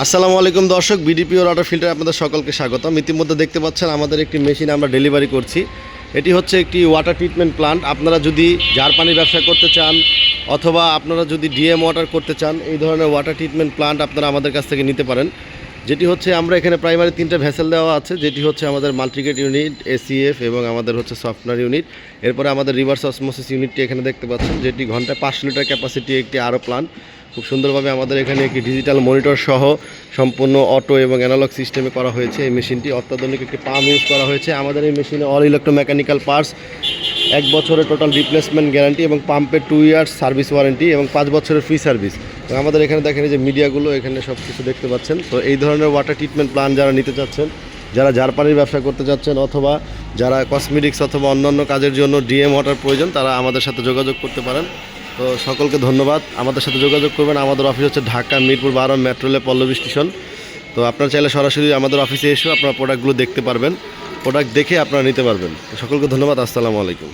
আসসালামু আলাইকুম দর্শক, বিডিপি ওয়াটার ফিল্টার আপনাদের সকলকে স্বাগতম। ইতিমধ্যে দেখতে পাচ্ছেন আমাদের একটি মেশিন আমরা ডেলিভারি করছি। এটি হচ্ছে একটি ওয়াটার ট্রিটমেন্ট প্লান্ট। আপনারা যদি জার পানির ব্যবসা করতে চান অথবা আপনারা যদি ডিএম ওয়াটার করতে চান, এই ধরনের ওয়াটার ট্রিটমেন্ট প্লান্ট আপনারা আমাদের কাছ থেকে নিতে পারেন। যেটি হচ্ছে আমরা এখানে প্রাইমারি 3টা ভেসেল দেওয়া আছে, যেটি হচ্ছে আমাদের মাল্টিগেট ইউনিট, এসিএফ এবং আমাদের হচ্ছে সফটওয়্যার ইউনিট। এরপরে আমাদের রিভার্স অসমোসিস ইউনিটটি এখানে দেখতে পাচ্ছেন, যেটি ঘন্টায় 500 লিটার ক্যাপাসিটি একটি আরও প্লান্ট। খুব সুন্দরভাবে আমাদের এখানে একটি ডিজিটাল মনিটর সহ সম্পূর্ণ অটো এবং অ্যানালগ সিস্টেমে করা হয়েছে। এই মেশিনটি অত্যাধুনিক একটি পাম্প ইউজ করা হয়েছে। আমাদের এই মেশিনে অল ইলেকট্রোমেকানিক্যাল পার্টস, 1 বছরের টোটাল রিপ্লেসমেন্ট গ্যারান্টি এবং পাম্পের 2 ইয়ার্স সার্ভিস ওয়ারেন্টি এবং 5 বছরের ফ্রি সার্ভিস। আমাদের এখানে দেখেন যে মিডিয়াগুলো এখানে সব কিছু দেখতে পাচ্ছেন। তো এই ধরনের ওয়াটার ট্রিটমেন্ট প্ল্যান যারা নিতে চাচ্ছেন, যারা জার পানির ব্যবসা করতে চাচ্ছেন অথবা যারা কসমেটিক্স অথবা অন্যান্য কাজের জন্য ডিএম ওয়াটার প্রয়োজন, তারা আমাদের সাথে যোগাযোগ করতে পারেন। তো সকলকে ধন্যবাদ, আমাদের সাথে যোগাযোগ করবেন। আমাদের অফিস হচ্ছে ঢাকা মিরপুর 12 মেট্রোলে পল্লবী স্টেশন। তো আপনারা চাইলে সরাসরি আমাদের অফিসে এসেও আপনারা প্রোডাক্টগুলো দেখতে পারবেন, প্রোডাক্ট দেখে আপনারা নিতে পারবেন। তো সকলকে ধন্যবাদ, আসসালামু আলাইকুম।